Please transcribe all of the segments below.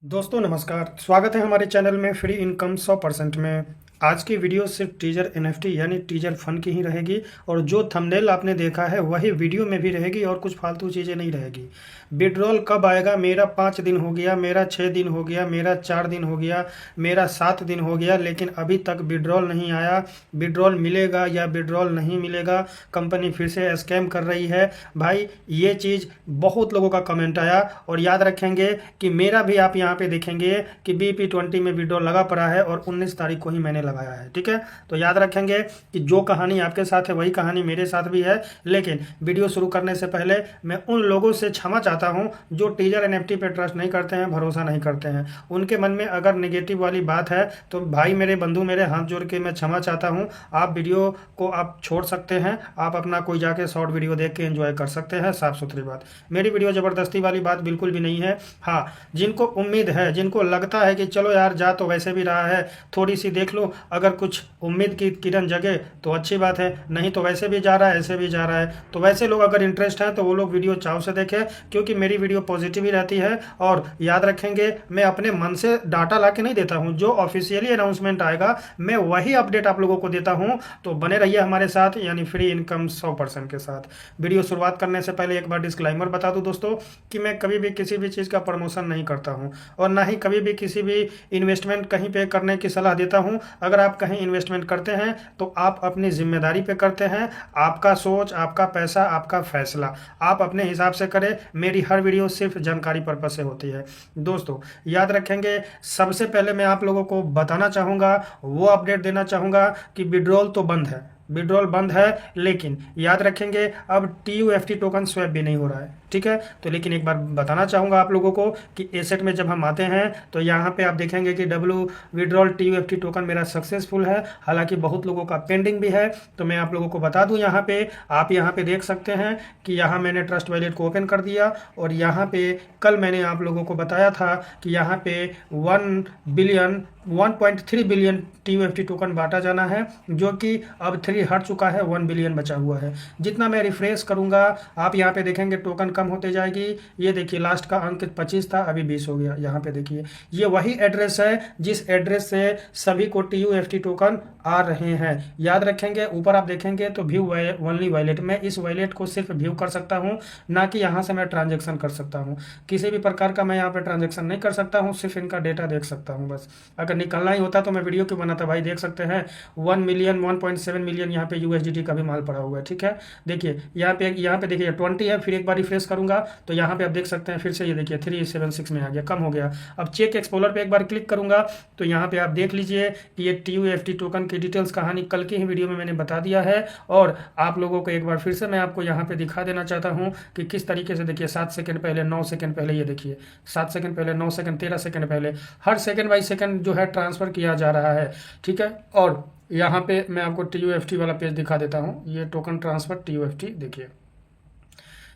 दोस्तों नमस्कार, स्वागत है हमारे चैनल में फ्री इनकम 100% में। आज की वीडियो सिर्फ टीजर एनएफटी यानी टीजर फन की ही रहेगी और जो थंबनेल आपने देखा है वही वीडियो में भी रहेगी और कुछ फालतू चीज़ें नहीं रहेगी। विड्रॉल कब आएगा, मेरा 5 दिन हो गया, मेरा 6 दिन हो गया, मेरा 4 दिन हो गया, मेरा 7 दिन हो गया, लेकिन अभी तक विड्रॉल नहीं आया। विड्रॉल मिलेगा या विड्रॉल नहीं मिलेगा, कंपनी फिर से स्कैम कर रही है। भाई ये चीज़ बहुत लोगों का कमेंट आया और याद रखेंगे कि मेरा भी आप यहाँ पे देखेंगे कि BP20 में विड्रॉल लगा पड़ा है और 19 तारीख को ही मैंने लगाया है। ठीक है, तो याद रखेंगे कि जो कहानी आपके साथ है वही कहानी मेरे साथ भी है। लेकिन वीडियो शुरू करने से पहले मैं उन लोगों से क्षमा चाहता हूं जो टीजर एनएफटी पे ट्रस्ट नहीं करते हैं, भरोसा नहीं करते हैं। उनके मन में अगर नेगेटिव वाली बात है तो भाई मेरे बंधु मेरे हाथ जोड़ के मैं क्षमा चाहता हूं। आप वीडियो को आप छोड़ सकते हैं, आप अपना कोई जाके शॉर्ट वीडियो देख के एंजॉय कर सकते हैं। साफ सुथरी बात, मेरी वीडियो ज़बरदस्ती वाली बात बिल्कुल भी नहीं है। हाँ, जिनको उम्मीद है, जिनको लगता है कि चलो यार जा तो वैसे भी रहा है, थोड़ी सी देख लो, अगर कुछ उम्मीद की किरण जगे तो अच्छी बात है, नहीं तो वैसे भी जा रहा है, ऐसे भी जा रहा है। तो वैसे लोग अगर इंटरेस्ट है तो वो लोग वीडियो चाव से देखें, क्योंकि मेरी वीडियो पॉजिटिव ही रहती है। और याद रखेंगे मैं अपने मन से डाटा ला के नहीं देता हूँ, जो ऑफिशियली अनाउंसमेंट आएगा मैं वही अपडेट आप लोगों को देता हूँ। तो बने रहिए हमारे साथ, यानी फ्री इनकम 100% के साथ। वीडियो शुरुआत करने से पहले एक बार डिस्क्लाइमर बता दूं दोस्तों कि मैं कभी भी किसी भी चीज़ का प्रमोशन नहीं करता हूं और ना ही कभी भी किसी भी इन्वेस्टमेंट कहीं पे करने की सलाह देता हूं। अगर आप कहीं इन्वेस्टमेंट करते हैं तो आप अपनी जिम्मेदारी पे करते हैं, आपका सोच, आपका पैसा, आपका फैसला आप अपने हिसाब से करें। मेरी हर वीडियो सिर्फ जानकारी पर्पज से होती है। दोस्तों याद रखेंगे, सबसे पहले मैं आप लोगों को बताना चाहूँगा, वो अपडेट देना चाहूँगा कि विड्रॉल तो बंद है, विड्रॉल बंद है, लेकिन याद रखेंगे अब TUFT टोकन स्वैप भी नहीं हो रहा है। ठीक है, तो लेकिन एक बार बताना चाहूँगा आप लोगों को कि एसेट में जब हम आते हैं तो यहाँ पे आप देखेंगे कि विड्रॉल TUFT टोकन मेरा सक्सेसफुल है, हालांकि बहुत लोगों का पेंडिंग भी है। तो मैं आप लोगों को बता दूँ, यहाँ पे आप यहाँ पे देख सकते हैं कि यहाँ मैंने ट्रस्ट वैलेट को ओपन कर दिया और यहाँ पे कल मैंने आप लोगों को बताया था कि यहाँ पे 1.3 बिलियन TUFT टोकन बांटा जाना है, जो कि अब 3 हट चुका है, 1 बिलियन बचा हुआ है। जितना मैं रिफ्रेश करूंगा आप यहाँ पे देखेंगे टोकन कम होते जाएगी। ये देखिए लास्ट का अंक 25 था, अभी 20 हो गया। यहाँ पे देखिए ये वही एड्रेस है जिस एड्रेस से सभी को TUFT टोकन आ रहे हैं। याद रखेंगे, ऊपर आप देखेंगे तो व्यू ओनली वॉलेट, मैं इस वॉलेट को सिर्फ व्यू कर सकता हूँ, ना कि यहाँ से मैं ट्रांजेक्शन कर सकता हूँ। किसी भी प्रकार का मैं यहाँ पे ट्रांजेक्शन नहीं कर सकता हूँ, सिर्फ इनका डेटा देख सकता हूँ बस। अगर निकलना ही होता तो मैं वीडियो क्यों बनाता भाई। देख सकते हैं 1 मिलियन 1.7 मिलियन यहाँ पे USDT का भी माल पड़ा हुआ है। ठीक है, देखिए यहाँ पे देखिए 20 है, फिर एक बार रिफ्रेश करूंगा तो यहाँ पे आप देख सकते हैं फिर से ये देखिए 376 में आ गया, कम हो गया। अब चेक एक्सप्लोरर पे एक बार क्लिक करूंगा तो यहाँ पे आप देख लीजिए कि ये TUFT टोकन की डिटेल्स कहानी कल की ही वीडियो में मैंने बता दिया है। और आप लोगों को एक बार फिर से मैं आपको यहाँ पे दिखा देना चाहता हूँ कि किस तरीके से, देखिए 7 सेकंड पहले, 9 सेकंड पहले, ये देखिए 7 सेकंड पहले, 9 सेकंड, 13 सेकंड पहले, हर सेकंड बाई सेकंड जो है ट्रांसफर किया जा रहा है। ठीक है, और यहाँ पे मैं आपको TUFT वाला पेज दिखा देता हूँ, ये टोकन ट्रांसफर TUFT देखिए।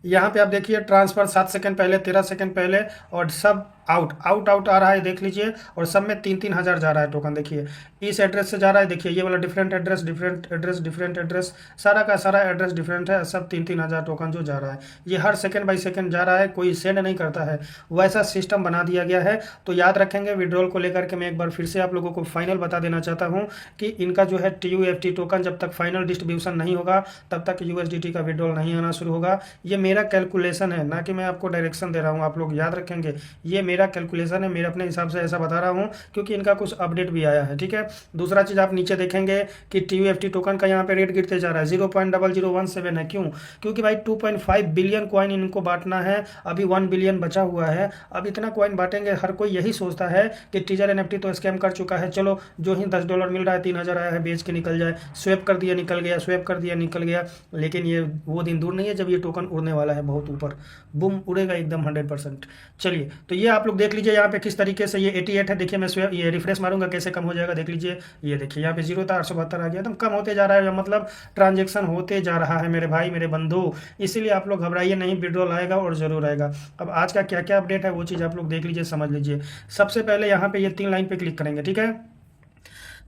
यहाँ पे आप देखिए ट्रांसफर 7 सेकंड पहले, 13 सेकंड पहले, और सब आउट आउट आउट आ रहा है, देख लीजिए। और सब में 3-3 हज़ार जा रहा है टोकन। देखिए इस एड्रेस से जा रहा है, देखिए ये वाला different address, different address, different address, सारा का सारा एड्रेस डिफरेंट है। सब 3-3 हज़ार टोकन जो जा रहा है, ये हर सेकंड बाई सेकंड जा रहा है, कोई सेंड नहीं करता है, वैसा सिस्टम बना दिया गया है। तो याद रखेंगे, विड्रॉल को लेकर के मैं एक बार फिर से आप लोगों को फाइनल बता देना चाहता हूँ कि इनका जो है TUFT टोकन जब तक फाइनल डिस्ट्रीब्यूशन नहीं होगा तब तक USDT का विड्रॉल नहीं आना शुरू होगा। ये मेरा कैलकुलेशन है, ना कि मैं आपको डायरेक्शन दे रहा हूँ। आप लोग याद रखेंगे, ये मेरा कैलकुलेशन है, मेरे अपने हिसाब से ऐसा बता रहा हूँ, क्योंकि इनका कुछ अपडेट भी आया है। ठीक है, दूसरा चीज़ आप नीचे देखेंगे कि TUFT टोकन का यहाँ पे रेट गिरते जा रहा है, 0.0017 है। क्यों? क्योंकि भाई 2.5 बिलियन कॉइन इनको बांटना है, अभी 1 बिलियन बचा हुआ है। अब इतना कॉइन बांटेंगे, हर कोई यही सोचता है कि टीजर एनएफटी तो स्कैम कर चुका है, चलो जो ही $10 मिल रहा है, 3,000 आया है, बेच के निकल जाए, स्वैप कर दिया निकल गया, स्वैप कर दिया निकल गया। लेकिन ये वो दिन दूर नहीं है जब ये टोकन उड़ने वाला है, बहुत ऊपर बूम उड़ेगा एकदम 100%। चलिए, तो ये आप लोग देख लीजिए यहाँ पे किस तरीके से ये 88 है। देखिए मैं ये रिफ्रेश मारूंगा कैसे कम हो जाएगा, देख लीजिए। ये देखिए यहाँ पे 0 था, 872 आ गया, एकदम कम होते जा रहा है, मतलब ट्रांजेक्शन होते जा रहा है मेरे भाई मेरे बंधु। इसीलिए आप लोग घबराइए नहीं, विड्रॉल आएगा और जरूर आएगा। अब आज का क्या क्या अपडेट है वो चीज़ आप लोग देख लीजिए, समझ लीजिए। सबसे पहले यहाँ पे ये 3 लाइन पे क्लिक करेंगे। ठीक है,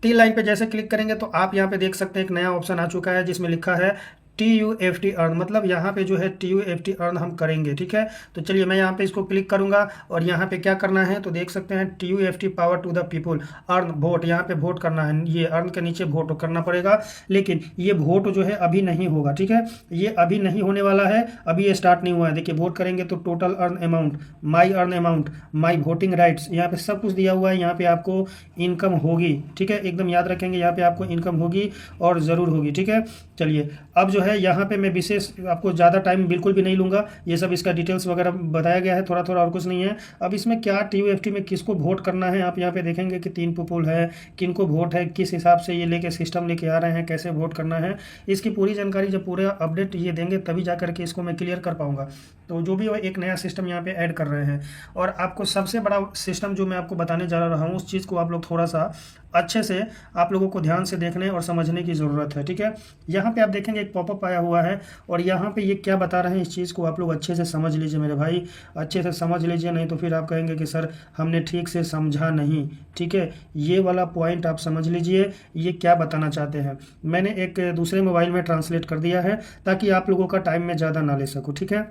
3 लाइन पे जैसे क्लिक करेंगे तो आप यहाँ पे देख सकते हैं एक नया ऑप्शन आ चुका है जिसमें लिखा है TUFT अर्न, मतलब यहाँ पे जो है TUFT अर्न हम करेंगे। ठीक है, तो चलिए मैं यहाँ पे इसको क्लिक करूँगा और यहाँ पे क्या करना है तो देख सकते हैं TUFT power to the people earn vote, यहाँ पे वोट करना है, ये अर्न के नीचे वोट करना पड़ेगा। लेकिन ये वोट जो है अभी नहीं होगा। ठीक है, ये अभी नहीं होने वाला है, अभी ये स्टार्ट नहीं हुआ है। देखिए वोट करेंगे तो टोटल अर्न अमाउंट, माई अर्न अमाउंट, माई वोटिंग राइट्स, यहाँ पे सब कुछ दिया हुआ है। यहाँ पे आपको इनकम होगी। ठीक है, एकदम याद रखेंगे, यहाँ पे आपको इनकम होगी और ज़रूर होगी। ठीक है, चलिए अब जो है यहाँ पे मैं विशेष आपको ज़्यादा टाइम बिल्कुल भी नहीं लूँगा, ये सब इसका डिटेल्स वगैरह बताया गया है थोड़ा थोड़ा, और कुछ नहीं है। अब इसमें क्या TUFT में किसको वोट करना है आप यहाँ पे देखेंगे कि 3 पीपुल है, किनको वोट है, किस हिसाब से ये लेके सिस्टम लेके आ रहे हैं, कैसे वोट करना है, इसकी पूरी जानकारी जब पूरा अपडेट ये देंगे तभी जा करके इसको मैं क्लियर कर पाऊँगा। तो जो भी एक नया सिस्टम यहाँ पे ऐड कर रहे हैं, और आपको सबसे बड़ा सिस्टम जो मैं आपको बताने जा रहा हूँ उस चीज़ को आप लोग थोड़ा सा अच्छे से आप लोगों को ध्यान से देखने और समझने की ज़रूरत है। ठीक है, यहाँ पे आप देखेंगे एक पॉपअप आया हुआ है और यहाँ पे ये क्या बता रहे हैं इस चीज़ को आप लोग अच्छे से समझ लीजिए मेरे भाई, अच्छे से समझ लीजिए, नहीं तो फिर आप कहेंगे कि सर हमने ठीक से समझा नहीं। ठीक है, ये वाला पॉइंट आप समझ लीजिए ये क्या बताना चाहते हैं। मैंने एक दूसरे मोबाइल में ट्रांसलेट कर दिया है ताकि आप लोगों का टाइम में ज़्यादा ना ले सकूँ। ठीक है,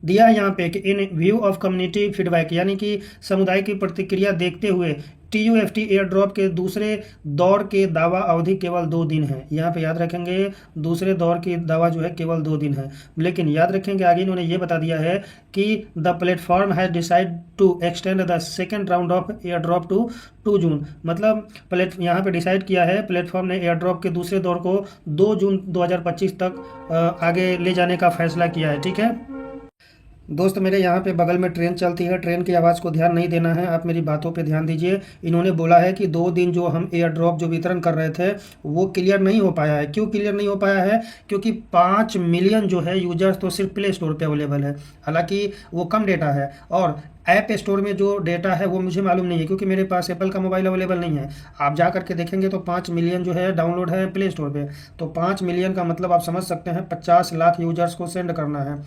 दिया है यहाँ पे कि इन व्यू ऑफ कम्युनिटी फीडबैक, यानी कि समुदाय की प्रतिक्रिया देखते हुए TUFT एयर ड्रॉप के दूसरे दौर के दावा अवधि केवल 2 दिन है। यहाँ पे याद रखेंगे दूसरे दौर की दावा जो है केवल 2 दिन है, लेकिन याद रखेंगे आगे इन्होंने ये बता दिया है कि the platform has decide to extend the second round of air drop to 2 June, मतलब यहाँ पे डिसाइड किया है प्लेटफॉर्म ने एयर ड्रॉप के दूसरे दौर को 2 जून 2025 तक आगे ले जाने का फैसला किया है। ठीक है दोस्त मेरे, यहाँ पे बगल में ट्रेन चलती है, ट्रेन की आवाज़ को ध्यान नहीं देना है, आप मेरी बातों पे ध्यान दीजिए। इन्होंने बोला है कि 2 दिन जो हम एयर ड्रॉप जो वितरण कर रहे थे वो क्लियर नहीं हो पाया है। क्यों क्लियर नहीं हो पाया है? क्योंकि 5 मिलियन जो है यूजर्स तो सिर्फ प्ले स्टोर पे अवेलेबल है, हालांकि वो कम डेटा है, और ऐप स्टोर में जो डेटा है वो मुझे मालूम नहीं है क्योंकि मेरे पास एप्पल का मोबाइल अवेलेबल नहीं है। आप जा करके देखेंगे तो 5 मिलियन जो है डाउनलोड है प्ले स्टोर पे, तो 5 मिलियन का मतलब आप समझ सकते हैं 50 लाख यूजर्स को सेंड करना है,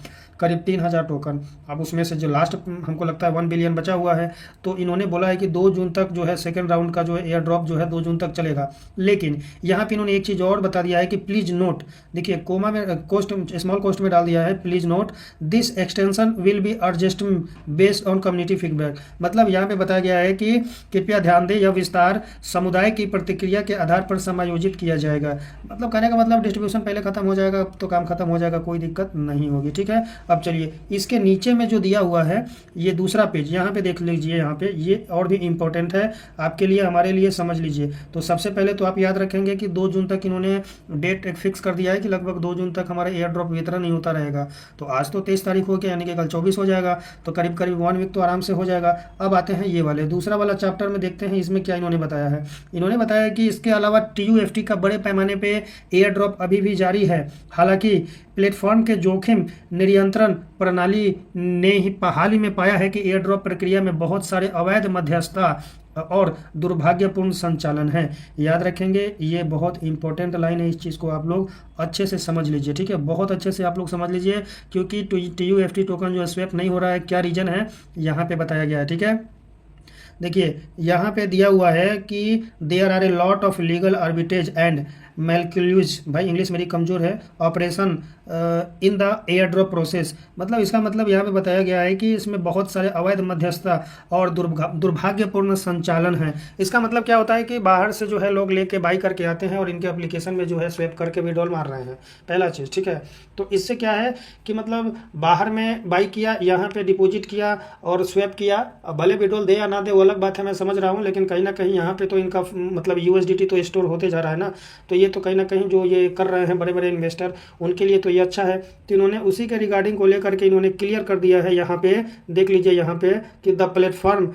करीब 3000 टोकन। अब उसमें से जो लास्ट हमको लगता है 1 बिलियन बचा हुआ है, तो इन्होंने बोला है कि 2 जून तक जो है सेकेंड राउंड का जो है एयर ड्रॉप जो है 2 जून तक चलेगा। लेकिन यहाँ पे इन्होंने एक चीज़ और बता दिया है कि प्लीज नोट, देखिए कोमा में कोस्ट स्मॉल कोस्ट में डाल दिया है, please note this extension will be adjust based on community feedback, मतलब यहाँ पे बताया गया है कि कृपया ध्यान दें यह विस्तार समुदाय की प्रतिक्रिया के आधार पर समायोजित किया जाएगा। मतलब कहने का मतलब डिस्ट्रीब्यूशन पहले खत्म हो जाएगा तो काम खत्म हो जाएगा, कोई दिक्कत नहीं होगी। ठीक है, अब चलिए इसके नीचे में जो दिया हुआ है ये दूसरा पेज यहाँ पे देख लीजिए, यहाँ पे ये और भी इम्पोर्टेंट है आपके लिए हमारे लिए, समझ लीजिए। तो सबसे पहले तो आप याद रखेंगे कि 2 जून तक इन्होंने डेट एक फिक्स कर दिया है कि लगभग 2 जून तक हमारा एयर ड्रॉप वितरण नहीं होता रहेगा। तो आज तो 23 तारीख हो गया, यानी कि कल 24 हो जाएगा, तो करीब करीब 1 वीक तो आराम से हो जाएगा। अब आते हैं ये वाले दूसरा वाला चैप्टर में, देखते हैं इसमें क्या इन्होंने बताया है। इन्होंने बताया कि इसके अलावा TUFT का बड़े पैमाने पे एयर ड्रॉप अभी भी जारी है, हालांकि प्लेटफॉर्म के जोखिम नियंत्रण प्रणाली ने ही हाल ही में पाया है कि एयर ड्रॉप प्रक्रिया में बहुत सारे अवैध मध्यस्थता और दुर्भाग्यपूर्ण संचालन है। याद रखेंगे ये बहुत इंपॉर्टेंट लाइन है, इस चीज़ को आप लोग अच्छे से समझ लीजिए। ठीक है, बहुत अच्छे से आप लोग समझ लीजिए, क्योंकि TUFT टोकन जो है स्वैप नहीं हो रहा है, क्या रीज़न है यहाँ पे बताया गया है। ठीक है, देखिए यहाँ पे दिया हुआ है कि there are a lot of legal arbitrage and मैल्कुल्यूज, भाई इंग्लिश मेरी कमज़ोर है, operation in the air drop process, मतलब इसका मतलब यहाँ पे बताया गया है कि इसमें बहुत सारे अवैध मध्यस्थता और दुर्भाग्यपूर्ण संचालन है। इसका मतलब क्या होता है कि बाहर से जो है लोग लेके बाई करके आते हैं और इनके एप्लीकेशन में जो है स्वैप करके विड्रॉल मार रहे हैं, पहला चीज़। ठीक है, तो इससे क्या है कि मतलब बाहर में बाई किया, यहाँ पे डिपॉजिट किया और स्वैप किया, भले विड्रॉल दे या ना दे वो अलग बात है, मैं समझ रहा हूँ, लेकिन कहीं ना कहीं यहाँ पे तो इनका मतलब USDT तो स्टोर होते जा रहा है ना, तो ये तो कहीं ना कहीं जो ये कर रहे हैं बड़े बड़े इन्वेस्टर, उनके लिए तो ये अच्छा है। तो इन्होंने उसी के रिगार्डिंग को लेकर के इन्होंने क्लियर कर दिया है, यहाँ पे देख लीजिए यहाँ पे कि the platform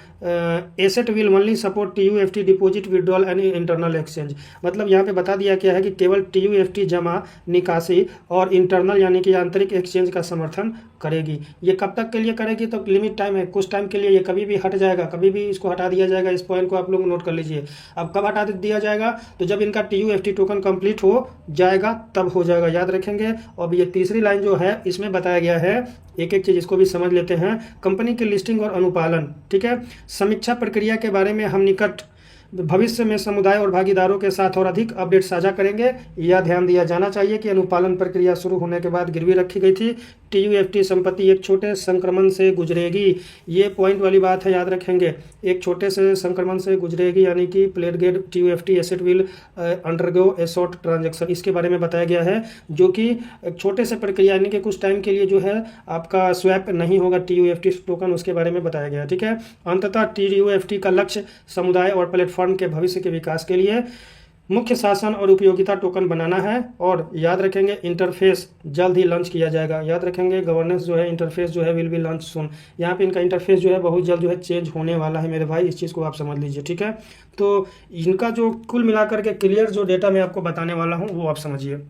asset will only support TUFT deposit withdrawal and internal exchange, मतलब यहाँ पे बता दिया गया है कि केवल TUFT जमा निकासी और इंटरनल यानी कि आंतरिक एक्सचेंज का समर्थन करेगी। ये कब तक के लिए करेगी? तो लिमिट टाइम है, कुछ टाइम के लिए, ये कभी भी हट जाएगा, कभी भी इसको हटा दिया जाएगा। इस पॉइंट को आप लोग नोट कर लीजिए। अब कब हटा दिया जाएगा? तो जब इनका TUFT टोकन कंप्लीट हो जाएगा तब हो जाएगा, याद रखेंगे। और ये तीसरी लाइन जो है इसमें बताया गया है, एक एक चीज़ इसको भी समझ लेते हैं। कंपनी की लिस्टिंग और अनुपालन, ठीक है। समीक्षा प्रक्रिया के बारे में हम निकट भविष्य में समुदाय और भागीदारों के साथ और अधिक अपडेट साझा करेंगे। यह ध्यान दिया जाना चाहिए कि अनुपालन प्रक्रिया शुरू होने के बाद गिरवी रखी गई थी। TUFT संपत्ति एक छोटे संक्रमण से गुजरेगी। ये पॉइंट वाली बात है, याद रखेंगे। एक छोटे से संक्रमण से गुजरेगी, यानी कि प्लेटगेट TUFT asset will undergo A short transaction, इसके बारे में बताया गया है, जो कि एक छोटे से प्रक्रिया यानी कि कुछ टाइम के लिए जो है आपका स्वैप नहीं होगा TUFT टोकन, उसके बारे में बताया गया। ठीक है, अंततः TUFT का लक्ष्य समुदाय और प्लेटफॉर्म के भविष्य के विकास के लिए मुख्य शासन और उपयोगिता टोकन बनाना है। और याद रखेंगे इंटरफेस जल्द ही लॉन्च किया जाएगा। याद रखेंगे गवर्नेंस जो है, इंटरफेस जो है विल बी लॉन्च सून। यहाँ पे इनका इंटरफेस जो है बहुत जल्द जो है चेंज होने वाला है मेरे भाई, इस चीज़ को आप समझ लीजिए। ठीक है, तो इनका जो कुल मिलाकर के क्लियर जो डेटा मैं आपको बताने वाला हूँ वो आप समझिए।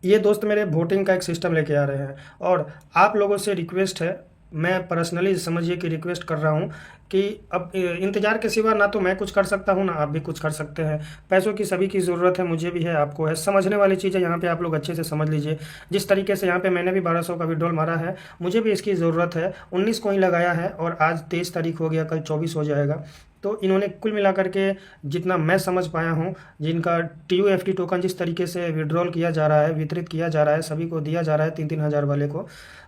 ये दोस्त मेरे वोटिंग का एक सिस्टम लेके आ रहे हैं, और आप लोगों से रिक्वेस्ट है, मैं पर्सनली समझिए कि रिक्वेस्ट कर रहा हूँ कि अब इंतज़ार के सिवा ना तो मैं कुछ कर सकता हूँ ना आप भी कुछ कर सकते हैं। पैसों की सभी की ज़रूरत है, मुझे भी है, आपको है। समझने वाली चीज़ है, यहाँ पे आप लोग अच्छे से समझ लीजिए। जिस तरीके से यहाँ पे मैंने भी 1200 का विड्रॉल मारा है, मुझे भी इसकी ज़रूरत है। 19 को ही लगाया है और आज 23 तारीख हो गया, कल 24 हो जाएगा। तो इन्होंने कुल मिलाकर के जितना मैं समझ पाया हूँ, जिनका TUFT टोकन जिस तरीके से विड्रॉल किया जा रहा है, वितरित किया जा रहा है, सभी को दिया जा रहा है 3-3 हज़ार वाले को,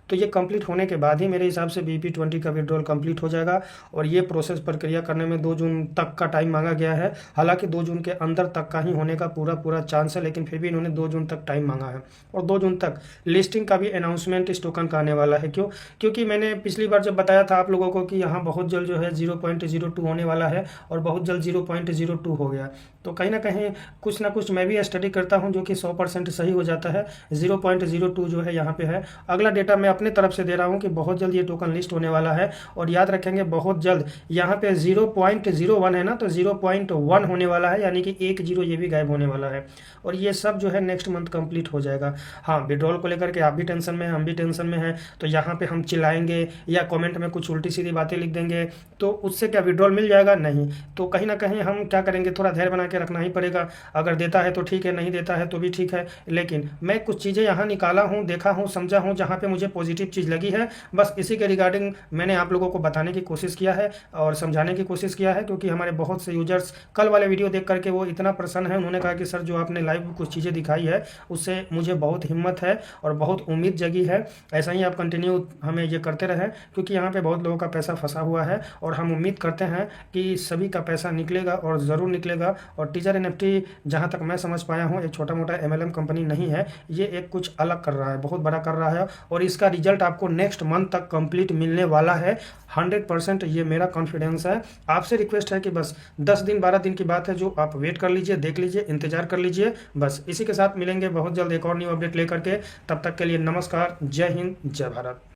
तो ये कंप्लीट होने के बाद ही मेरे हिसाब से BP20 का विड्रॉल कंप्लीट हो जाएगा। और ये प्रोसेस प्रक्रिया करने में 2 जून तक का टाइम मांगा गया है। हालांकि 2 जून के अंदर तक का ही होने का पूरा चांस है, लेकिन फिर भी इन्होंने 2 जून तक टाइम मांगा है। और 2 जून तक लिस्टिंग का भी अनाउंसमेंट इस टोकन का आने वाला है। क्यों? क्योंकि मैंने पिछली बार जब बताया था आप लोगों को कि यहाँ बहुत जल्द जो है 0.02 होने वाला है, और बहुत जल्द 0.02 हो गया। तो कहीं ना कहीं कुछ ना कुछ मैं भी स्टडी करता हूँ जो कि 100% सही हो जाता है। 0.02 जो है यहाँ पे है। अगला डेटा मैं अपने तरफ से दे रहा हूँ कि बहुत जल्द ये टोकन लिस्ट होने वाला है। और याद रखेंगे बहुत जल्द यहाँ पे 0.01 है ना, तो 0.1 होने वाला है, यानी कि 1 0 ये भी गायब होने वाला है। और ये सब जो है नेक्स्ट मंथ कंप्लीट हो जाएगा। हाँ, विड्रॉल को लेकर के आप भी टेंशन में हैं, हम भी टेंशन में हैं, तो यहाँ पे हम चिल्लाएंगे या कमेंट में कुछ उल्टी सीधी बातें लिख देंगे तो उससे क्या विड्रॉल मिल जाएगा? नहीं। तो कहीं ना कहीं हम क्या करेंगे, थोड़ा धैर्य बना के रखना ही पड़ेगा। अगर देता है तो ठीक है, नहीं देता है तो भी ठीक है, लेकिन मैं कुछ चीज़ें यहाँ निकाला हूँ, देखा हूँ, समझा हूँ, जहाँ पे मुझे पॉजिटिव चीज़ लगी है, बस इसी के रिगार्डिंग मैंने आप लोगों को बताने की कोशिश किया है और समझाने की कोशिश किया है। क्योंकि हमारे बहुत से यूजर्स कल वाले वीडियो देख करके वो इतना प्रसन्न है, उन्होंने कहा कि सर जो आपने लाइव कुछ चीज़ें दिखाई है उससे मुझे बहुत हिम्मत है और बहुत उम्मीद जगी है। ऐसा ही आप कंटिन्यू हमें ये करते रहें, क्योंकि यहाँ पे बहुत लोगों का पैसा फंसा हुआ है और हम उम्मीद करते हैं कि सभी का पैसा निकलेगा और ज़रूर निकलेगा। और टीजर NFT जहाँ तक मैं समझ पाया हूँ एक छोटा मोटा MLM कंपनी नहीं है, ये एक कुछ अलग कर रहा है, बहुत बड़ा कर रहा है। और इसका रिजल्ट आपको नेक्स्ट मंथ तक कंप्लीट मिलने वाला है 100%, ये मेरा कॉन्फिडेंस है। आपसे रिक्वेस्ट है कि बस 10 दिन 12 दिन की बात है, जो आप वेट कर लीजिए, देख लीजिए, इंतजार कर लीजिए। बस इसी के साथ मिलेंगे बहुत जल्द एक और न्यू अपडेट लेकर के। तब तक के लिए नमस्कार, जय हिंद, जय भारत।